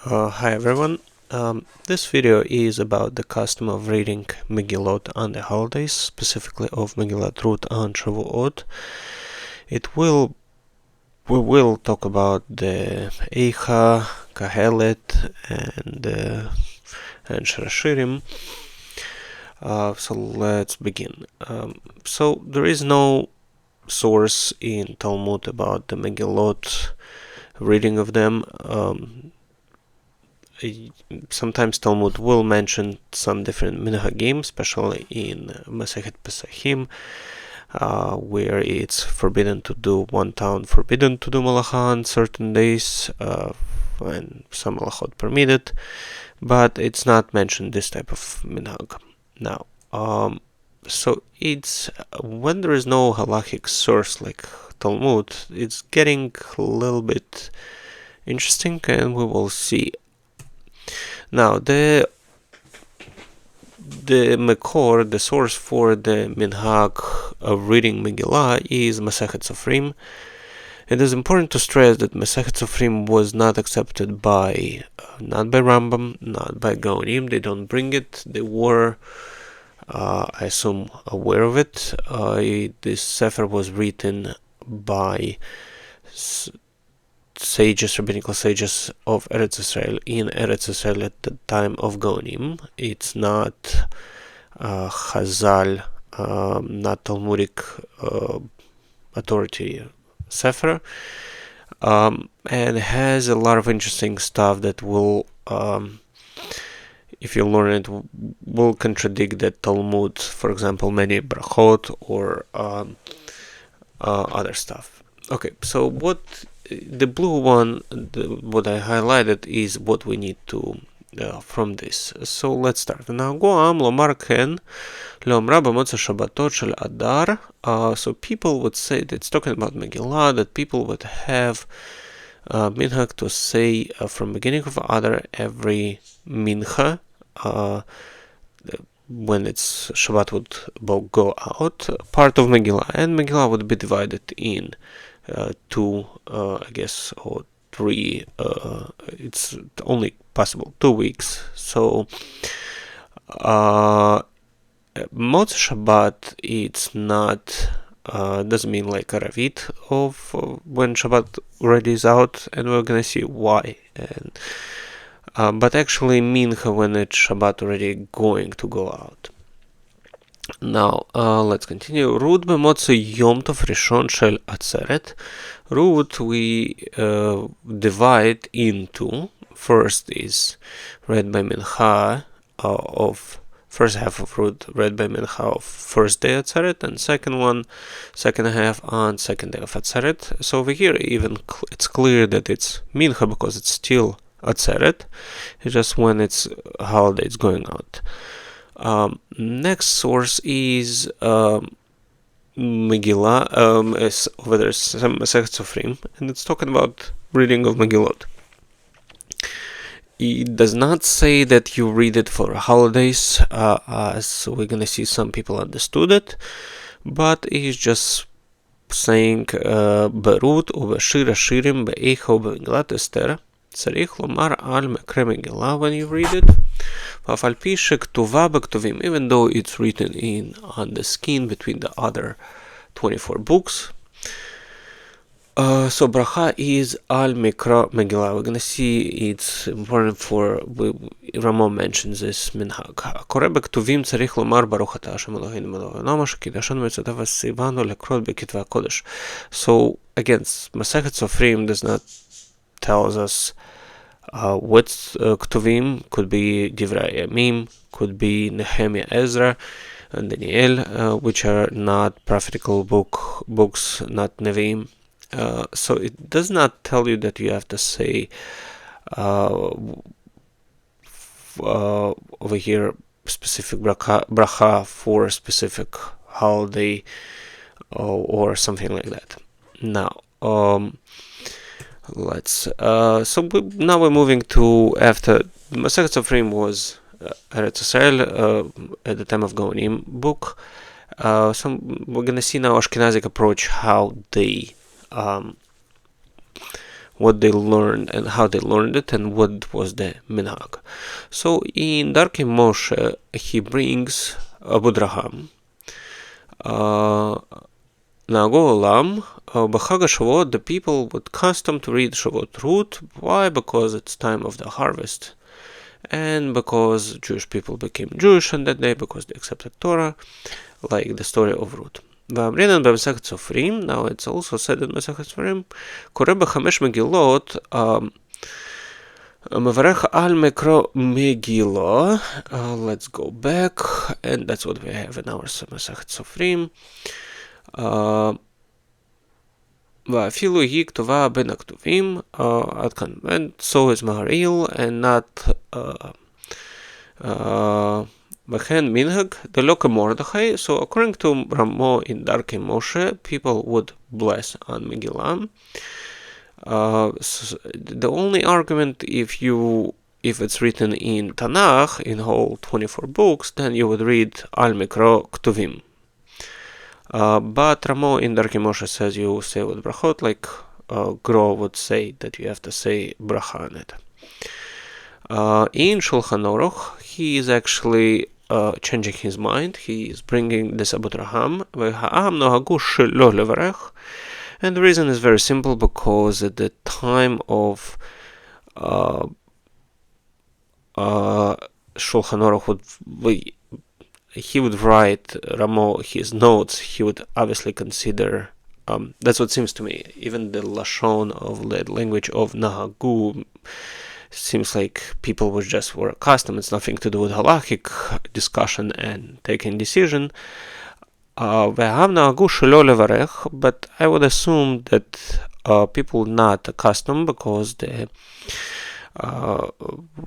Hi everyone. This video is about the custom of reading megilot on the holidays, specifically of Megillat Ruth and Shavuot. We will talk about the berakhah, kahelet, and shirashirim. So let's begin. So there is no source in Talmud about the megilot, reading of them. Sometimes Talmud will mention some different minhagim, especially in Masechet Pesachim, where it's forbidden to do one town, forbidden to do malacha on certain days, and some malachot permitted, but it's not mentioned this type of minhag. Now, so it's when there is no halachic source like Talmud, it's getting a little bit interesting, and we will see. Now, the Mekor, the source for the minhag of reading Megillah, is Masechet Sofrim. It is important to stress that Masechet Sofrim was not accepted by, not by Rambam, not by Gaonim. They don't bring it. They were, I assume, aware of it. This Sefer was written by sages, rabbinical sages of Eretz Israel in Eretz Israel at the time of Gaonim. It's not Chazal, not Talmudic authority Sefer, and has a lot of interesting stuff that will, if you learn it, will contradict the Talmud, for example, many berakhot or other stuff. Okay, so what the blue one, what I highlighted, is what we need to from this. So let's start. Nahagam lomar ken leomra b'motza shabbatot shel adar. So people would say that it's talking about Megillah, that people would have minhag to say from beginning of Adar every minchah. When it's Shabbat would go out, part of Megillah, and Megillah would be divided in two, I guess, or three. It's only possible 2 weeks. So Motzei Shabbat, it's not doesn't mean like Aravit of when Shabbat already is out, and we're gonna see why. And but actually mincha when it's Shabbat already going to go out. Now, let's continue. Ruth b'motzei Yom Tov Rishon shel Atzeret. Ruth we divide into, first is read by minchah of first half of Ruth read by minchah of first day Atzeret, and second half on second day of Atzeret. So over here even it's clear that it's mincha because it's still Atzeret. It's just when it's holiday it's going out. Next source is Megillah, over there some Masechet Sofrim, and it's talking about reading of Megilot. It does not say that you read it for holidays, as we're gonna see some people understood it, but it's just saying Beruth ubeshir hashirim berakhah ubemegilat Esther. צריך לומר על מקרה מגילה when you read it, ואף על פי שכתובה בכתובים, even though it's written on the skin between the other 24 books. So berakhah is al mikra megillah. We're gonna see it's important for, Ramon mentions this minhag. הקורא בכתובים צריך לומר ברוך אתה השם אלוהינו מלך העולם אשר קידשנו מצוותיו וציוונו לקרוא בכתבי הקודש. So again, Masechet Sofrim does not tells us what Ktuvim could be Divrei Yamim, could be Nehemiah, Ezra, and Daniel, which are not prophetical books, not Nevi'im. So it does not tell you that you have to say over here specific berakhah for a specific holiday or something like that. Now, now we're moving to after Masechet Sofrim was Eretz Israel at the time of Gaonim book. We're gonna see now Ashkenazic approach, how they what they learned and how they learned it and what was the minhag. So in Darkei Moshe, he brings Abudraham. Nago Olam, B'chag Shavuot, the people would custom to read Shavuot Ruth. Why? Because it's time of the harvest, and because Jewish people became Jewish on that day because they accepted Torah, like the story of Ruth. Now it's also said in Masechet Sofrim, Kore b'chamesh megilot, mevarech al mekro megilot. Let's go back, and that's what we have in our Masechet Sofrim. ואפילו היא כתובה בין הכתובים, עד כאן, and so is מהרעיל, and not וכן מנהג, דלא כמרדכי. So according to Ramo in Darkei Moshe, people would bless on Megillah. So the only argument, if it's written in Tanakh, in whole 24 books, then you would read al mikro ktuvim. But Ramo in Darkei Moshe says you say with brachot, like Gro would say that you have to say bracha on it. In Shulchan Aruch, he is actually changing his mind. He is bringing this Abudraham, and the reason is very simple, because at the time of Shulchan Aruch he would write Ramo his notes. He would obviously consider, that's what seems to me, even the lashon of the language of Nahagu seems like people were accustomed. It's nothing to do with halachic discussion and taking decision. But I would assume that people not accustomed, because the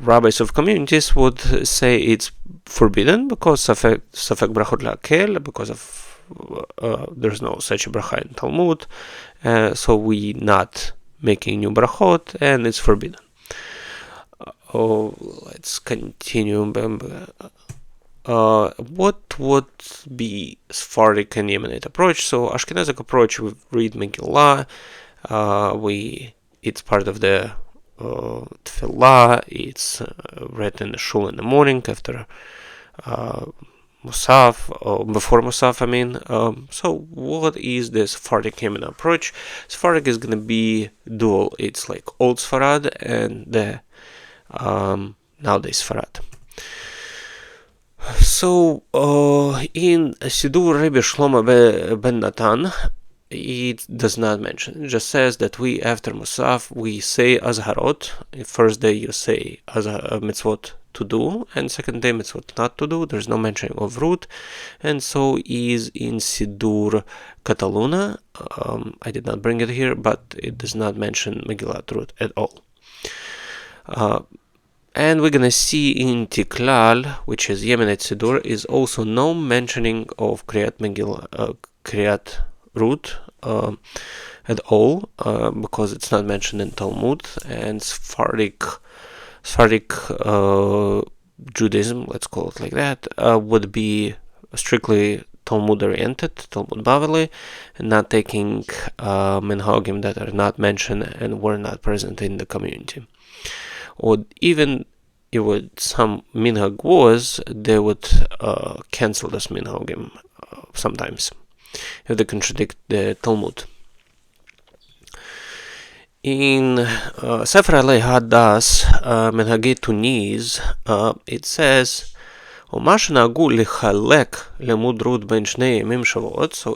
rabbis of communities would say it's forbidden, because safek brachot la'akel, because of there's no such a bracha in Talmud, so we not making new brachot, and it's forbidden. Let's continue. What would be Sephardic and Yemenite approach? So Ashkenazic approach, we read Megillah. It's part of the tefillah. It's read in the shul in the morning after Musaf, or before Musaf, I mean. So what is the Sephardic Yemenite approach? Sephardic is going to be dual. It's like old Sepharad and the nowadays Spharad. So in Sidur Rabbi Shlomo ben Natan, it does not mention. It just says that we, after Musaf, we say Azharot. First day you say mitzvot to do, and second day mitzvot not to do. There's no mention of Ruth, and so is in Sidur Cataluna. I did not bring it here, but it does not mention Megillat Ruth at all. And we're gonna see in Tiklal, which is Yemenite Sidur, is also no mentioning of Kriyat Megillah, Kriyat Ruth at all, because it's not mentioned in Talmud. And Sephardic Judaism, let's call it like that, would be strictly Talmud oriented, Talmud Bavali, and not taking minhagim that are not mentioned and were not present in the community. Or even if some minhag was, they would cancel this minhagim sometimes if they contradict the Talmud. In Sefer Alei Hadas Minhagi Tunis, it says, so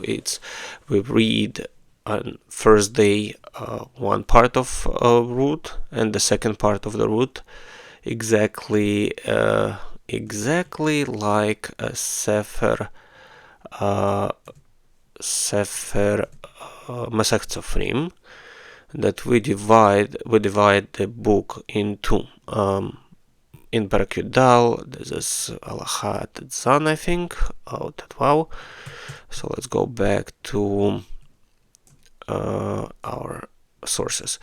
it's, we read on first day one part of Ruth and the second part of the Ruth exactly like a Sefer Masechet Sofrim, that we divide the book in two. In Parak Dal, this is halacha Tetzan, I think. Wow. So let's go back to our sources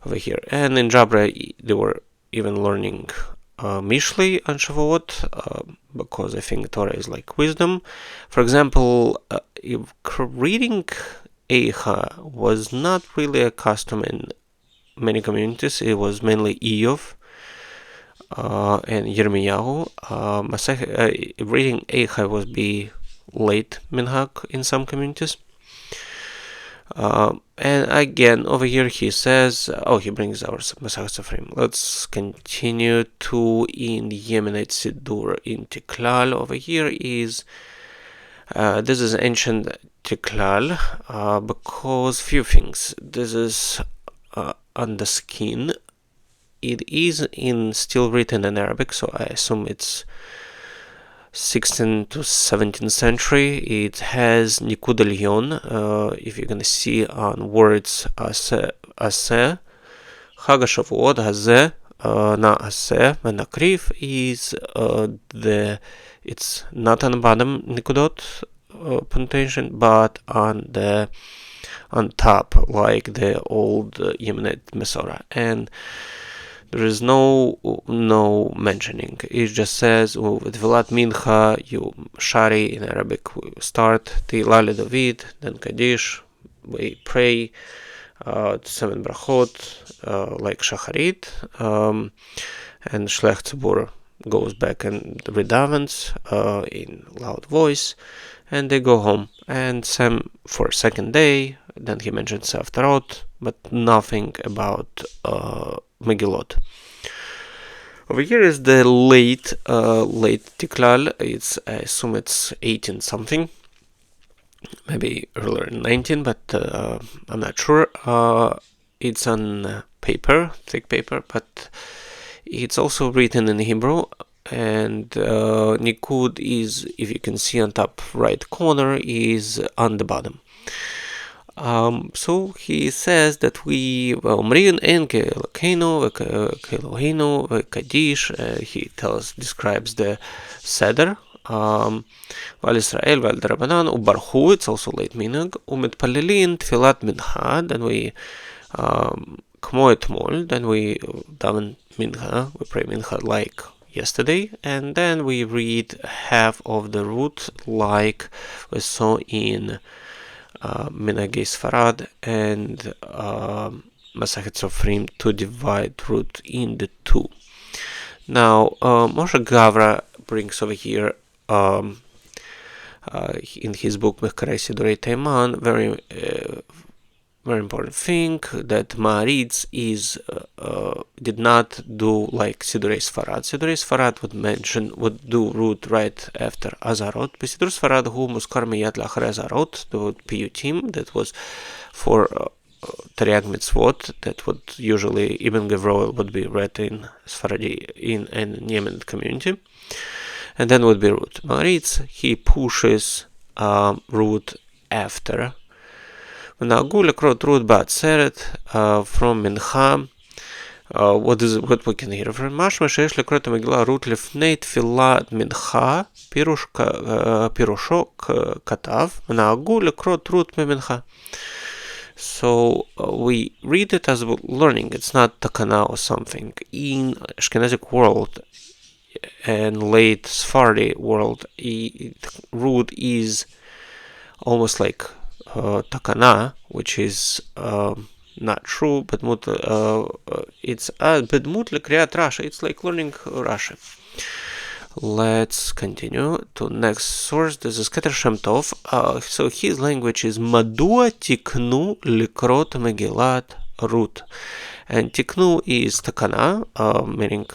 over here. And in Jabra, they were even learning Mishli on Shavuot, because I think Torah is like wisdom. For example, if reading Eicha was not really a custom in many communities. It was mainly Iyov and Yirmiyahu. Reading Eicha was be late minhag in some communities. And again, over here he says, he brings our Masach Safrim. Let's continue to in Yemenite Sidur in Tiklal. Over here is, this is ancient Tiklal, because few things. This is on the skin. It is still written in Arabic, so I assume it's 16th to 17th century. It has Nikud Elyon. If you're gonna see on words Aseh, Chag Shavuot, Hazeh, Na Aseh, Menakriv is it's not on the bottom Nikudot punctuation, but on top, like the old Yemenite Mesorah, and there is no mentioning. It just says with Velat Mincha, you Shari in Arabic, we start Teila David, then Kaddish, we pray 7 brachot like Shacharit, and Shlech Tzibur goes back and redavens in loud voice, and they go home. And Sam for second day, then he mentions Haftarot, but nothing about megilot. Over here is the late Tiklal. I assume it's 18 something, maybe earlier 19, but I'm not sure. It's on paper, thick paper, but it's also written in Hebrew. And Nikud is, if you can see on top right corner, is on the bottom. So he says that we Omrin en Keloheinu Kaddish. He describes the Seder. Val Israel Val Drabanan Ubarhu. It's also late minhag. Umitpalelin Tfilat Minhag. Then we Kmo Etmol. Then we daven mincha. We pray mincha like yesterday, and then we read half of the Ruth like we saw in Minhag Sepharad and Masachet Sofrim, to divide Ruth into two. Now Moshe Gavra brings over here in his book Mechkarei Sidurei Teiman very important thing, that Maharitz did not do like Sidurei Sfarad. Sidurei Sfarad would do Ruth right after Azarot. But Sidurei Sfarad who muskar miyat lachar Azarot, the piyutim, that was for Tariag Mitzvot, that would usually Ibn Gavroel would be read in Sephardi in Yemenite community, and then would be Ruth. Maharitz, he pushes Ruth after. ונהגו לקרות רות בעצרת from Mincha. What we can hear from משמע שיש לקרוא את המגילה רות לפני תפילת מנחה, פירושו כתב, ונהגו לקרות רות ממנחה. So we read it as learning. It's not takana or something. In Ashkenazic world and late Sephardic world, Ruth is almost like takana, which is not true, but it's bedmut lekriyat Rashi. It's like learning Rashi. Let's continue to next source. This is Keter Shem Tov. So his language is Madua tiknu likrot megilat Ruth, and tiknu is takana, meaning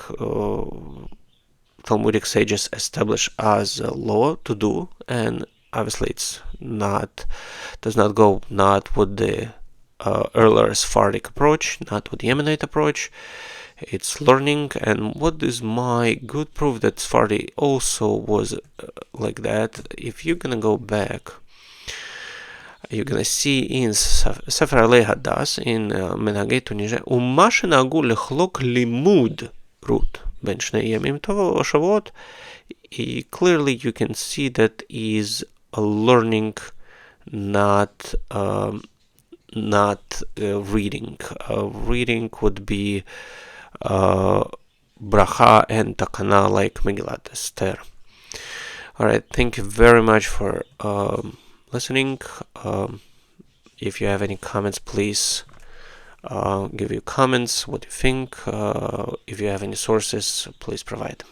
talmudic sages establish as a law to do, and obviously it's does not go with the earlier Sephardic approach, not with the Yemenite approach. It's learning, and what is my good proof that Sephardi also was like that? If you're gonna go back, you're gonna see in Sefer Alei Hadas in Minhagei Tunisia, ומה שנהגו לחלוק לימוד רות בין שני ימים טוב או שבועות, clearly you can see that is a learning, not reading. Reading would be berakhah and takana like Megilat Esther. Alright, thank you very much for listening. If you have any comments, please give you comments, what you think. If you have any sources, please provide.